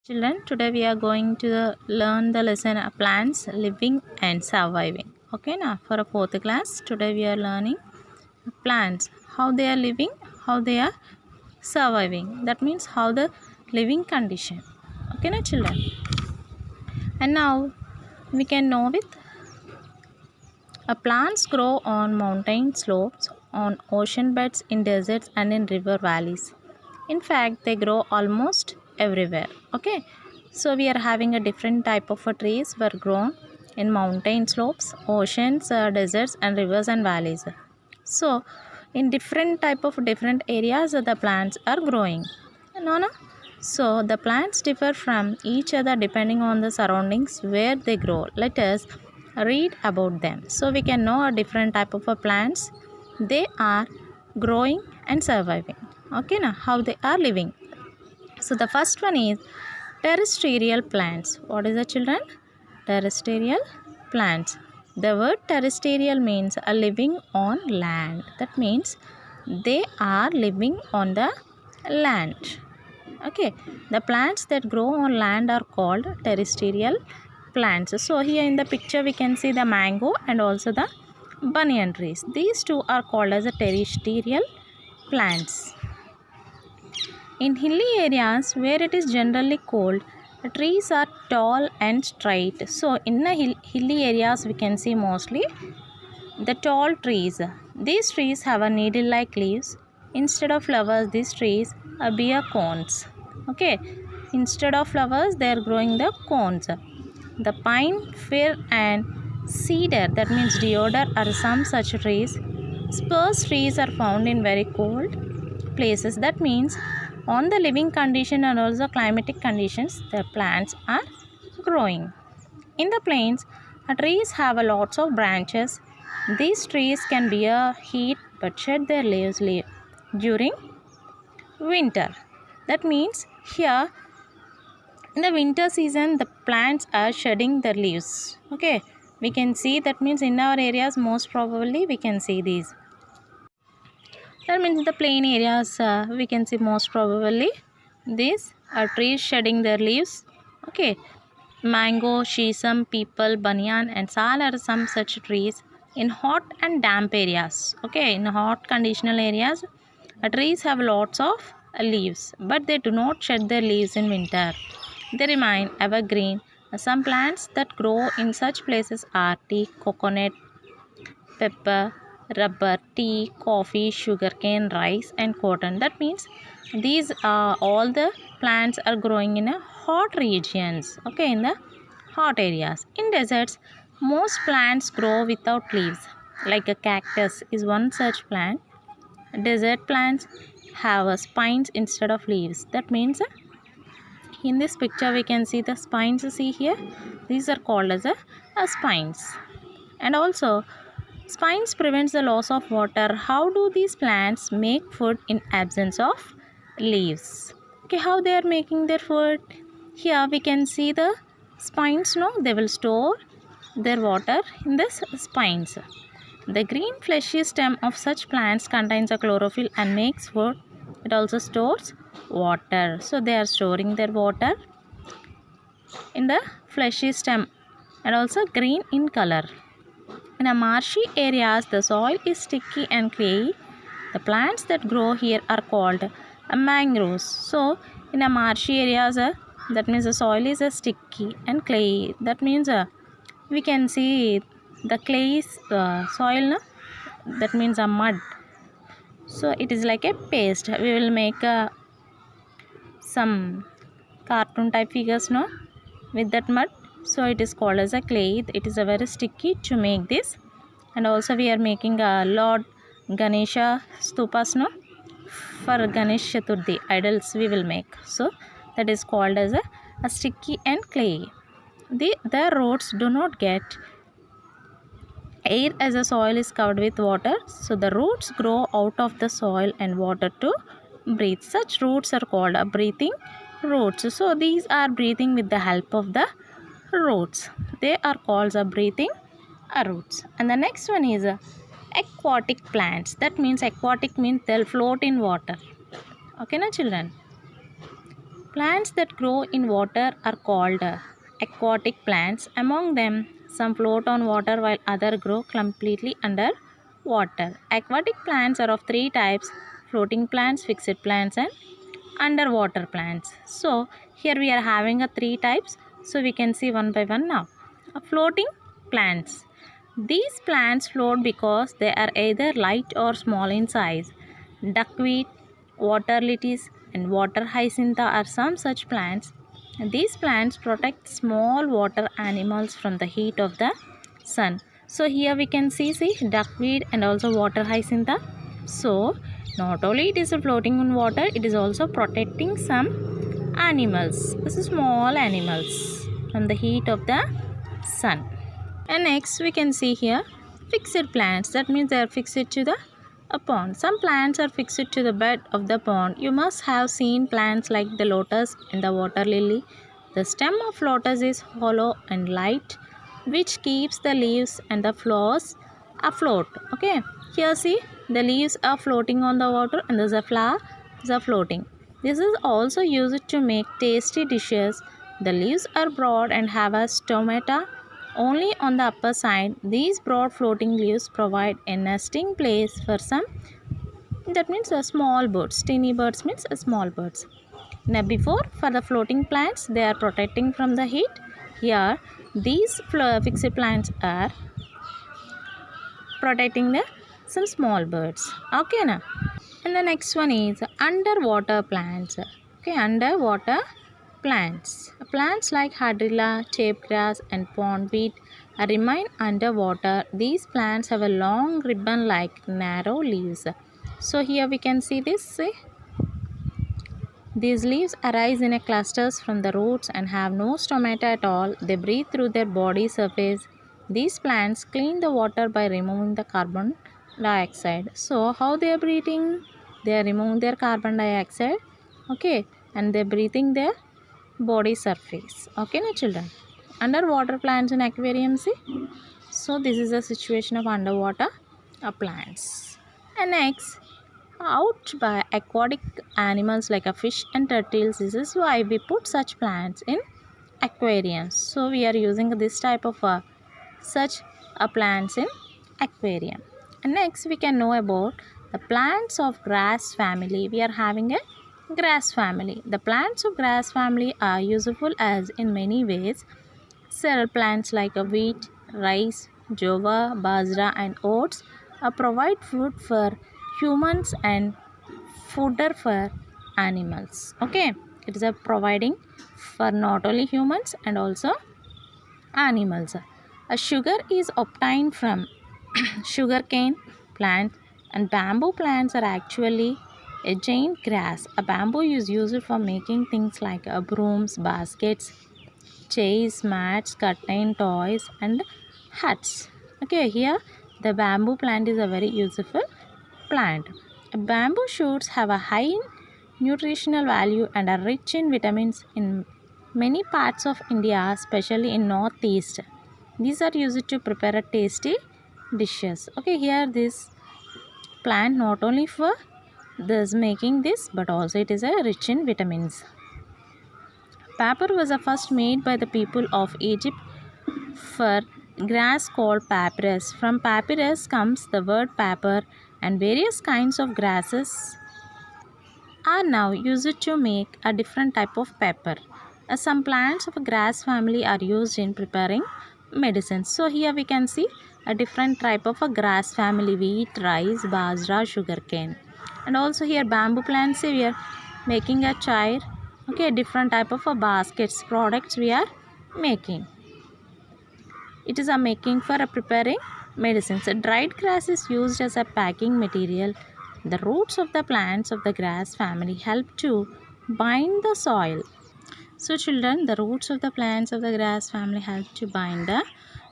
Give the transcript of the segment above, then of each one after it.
Children, today we are going to learn the lesson plants living and surviving. Okay, now for a fourth class, today we are learning plants, how they are living, how they are surviving. That means how the living condition. Okay, now children. And now we can know with plants grow on mountain slopes, on ocean beds, in deserts, and in river valleys. In fact, they grow almost everywhere. Okay, so we are having a different type of trees were grown in mountain slopes, oceans, deserts, and rivers and valleys. So, in different type of different areas, the plants are growing. No. So the plants differ from each other depending on the surroundings where they grow. Let us read about them. So we can know a different type of plants. They are growing and surviving. Okay, now how they are living. So the first one is terrestrial plants. What is the children? Terrestrial plants. The word terrestrial means a living on land. That means they are living on the land. Okay, the plants that grow on land are called terrestrial plants. So here in the picture we can see the mango and also the banyan trees. These two are called as a terrestrial plants. In hilly areas where it is generally cold, the trees are tall and straight. So in the hilly areas we can see mostly the tall trees. These trees have a needle-like leaves. Instead of flowers, these trees bear cones. Okay, instead of flowers, they are growing the cones. The pine, fir, and cedar, that means deodar, are some such trees. Spruce trees are found in very cold places. That means on the living condition and also climatic conditions, the plants are growing. In the plains, trees have lots of branches. These trees can bear heat but shed their leaves during winter. That means here in the winter season the plants are shedding their leaves. Okay, we can see that means in our areas most probably we can see these. That means in the plain areas we can see most probably these are trees shedding their leaves. Okay, mango, sesame, peepal, banyan and sal are some such trees in hot and damp areas. Okay, in hot conditional areas, trees have lots of leaves, but they do not shed their leaves in winter. They remain evergreen. Some plants that grow in such places are tea, coconut, pepper, rubber, tea, coffee, sugarcane, rice and cotton. That means these all the plants are growing in a hot regions. Okay, in the hot areas. In deserts, most plants grow without leaves. Like a cactus is one such plant. Desert plants have spines instead of leaves. That means in this picture we can see the spines. See here, these are called as spines. And also spines prevents the loss of water. How do these plants make food in absence of leaves? Okay, how they are making their food? Here we can see the spines. No, they will store their water in this spines. The green fleshy stem of such plants contains a chlorophyll and makes food. It also stores water. So they are storing their water in the fleshy stem and also green in color. In a marshy areas, the soil is sticky and clayey. The plants that grow here are called mangroves. So, in a marshy areas, that means the soil is sticky and clayey. That means we can see the clay soil. No? That means a mud. So, it is like a paste. We will make some cartoon type figures, no, with that mud. So it is called as a clay. It is a very sticky to make this. And also we are making a Lord Ganesha stupas, no, for Ganesh Chaturthi idols we will make. So that is called as a sticky and clay. The roots do not get air as the soil is covered with water. So the roots grow out of the soil and water to breathe. Such roots are called breathing roots. So these are breathing with the help of the roots. They are called breathing roots. And the next one is aquatic plants. That means aquatic means they'll float in water. Okay, na children? Plants that grow in water are called aquatic plants. Among them, some float on water while others grow completely under water. Aquatic plants are of three types: floating plants, fixed plants, and underwater plants. So, here we are having a three types. So, we can see one by one now. Floating plants. These plants float because they are either light or small in size. Duckweed, water lilies, and water hyacinth are some such plants. These plants protect small water animals from the heat of the sun. So here we can see duckweed and also water hyacinth. So not only it is floating in water, it is also protecting some animals. This is small animals from the heat of the sun. And next we can see here fixed plants. That means they are fixed to the pond. Some plants are fixed to the bed of the pond. You must have seen plants like the lotus and the water lily. The stem of lotus is hollow and light, which keeps the leaves and the flowers afloat. Okay, here see the leaves are floating on the water and the flowers are floating. This is also used to make tasty dishes. The leaves are broad and have a stomata only on the upper side. These broad floating leaves provide a nesting place for some, that means small birds. Tiny birds means small birds. Now before, for the floating plants, they are protecting from the heat. Here these fixed plants are protecting some small birds. Okay na? And the next one is underwater plants. Okay, underwater plants. Plants like hydrilla, tapegrass, and pondweed remain underwater. These plants have a long ribbon-like narrow leaves. So here we can see this. See? These leaves arise in clusters from the roots and have no stomata at all. They breathe through their body surface. These plants clean the water by removing the carbon dioxide. So how they are breathing? They are removing their carbon dioxide. Okay, and they are breathing their body surface. Okay na children? Underwater plants in aquarium, see? So this is the situation of underwater plants. And next, out by aquatic animals like a fish and turtles. This is why we put such plants in aquariums. So we are using this type of such plants in aquarium. And next we can know about the plants of grass family. We are having a grass family. The plants of grass family are useful as in many ways. Several plants like wheat, rice, jowar, bajra, and oats provide food for humans and fodder for animals. Okay, it is providing for not only humans and also animals. Sugar is obtained from sugarcane plant, and bamboo plants are actually a giant grass. A bamboo is used for making things like brooms, baskets, chairs, mats, curtain, toys, and huts. Okay, here the bamboo plant is a very useful plant. Bamboo shoots have a high nutritional value and are rich in vitamins in many parts of India, especially in northeast. These are used to prepare a tasty dishes. Okay, here this plant not only for this making this, but also it is a rich in vitamins. Paper was first made by the people of Egypt for grass called papyrus. From papyrus comes the word paper, and various kinds of grasses are now used to make a different type of paper. Some plants of a grass family are used in preparing medicines. So here we can see a different type of a grass family: wheat, rice, bajra, sugarcane. And also here bamboo plants, we are making a chair. Okay, different type of a baskets products we are making. It is a making for preparing medicines. Dried grass is used as a packing material. The roots of the plants of the grass family help to bind the soil. So children, the roots of the plants of the grass family help to bind the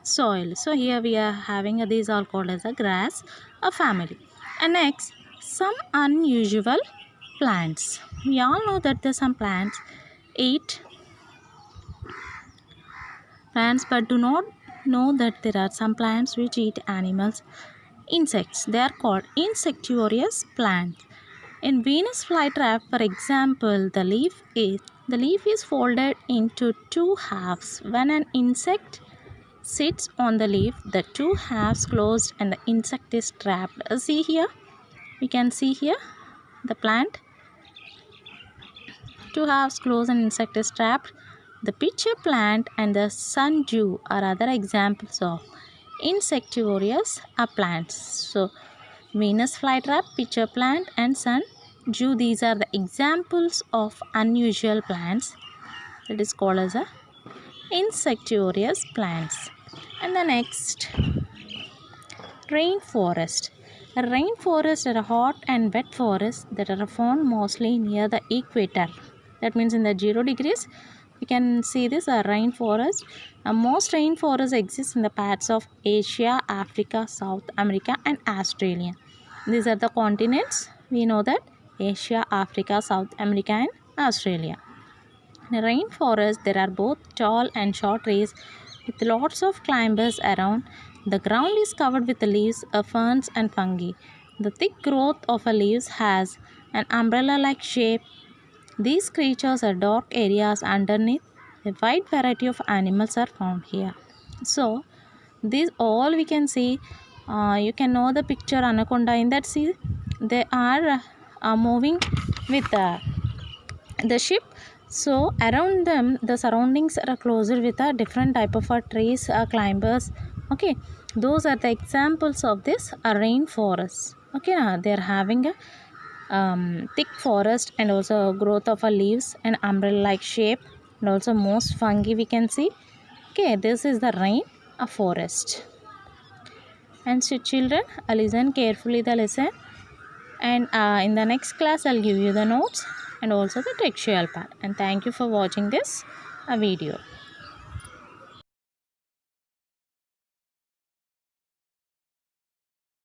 soil. So here we are having these are called as a grass family. And next, some unusual plants. We all know that there are some plants eat plants, but do not know that there are some plants which eat animals, insects. They are called insectivorous plants. In Venus flytrap, for example, the leaf is folded into two halves. When an insect sits on the leaf, the two halves closed and the insect is trapped. See here, we can see here the plant, two halves closed and insect is trapped. The pitcher plant and the sundew are other examples of insectivorous plants. So Venus flytrap, pitcher plant and sundew, these are the examples of unusual plants that is called as a insectivorous plants. And the next, rainforest. A rainforest are a hot and wet forests that are found mostly near the equator. That means in the 0 degrees, we can see this a rainforest. Most rainforests exist in the parts of Asia, Africa, South America and Australia. These are the continents. We know that Asia, Africa, South America and Australia. In a rainforest, there are both tall and short trees with lots of climbers around. The ground is covered with leaves, ferns and fungi. The thick growth of leaves has an umbrella-like shape. These creatures are dark areas underneath. A wide variety of animals are found here. So, these all we can see. You can know the picture anaconda. In that, see, they are moving with the ship. So around them the surroundings are closed with a different type of trees, climbers. Okay, those are the examples of this rainforest. Okay, they are having a thick forest and also growth of leaves and umbrella like shape and also most fungi we can see. Okay, this is the rain forest. And so children, listen carefully the lesson, and in the next class I'll give you the notes and also the textual part. And thank you for watching this video.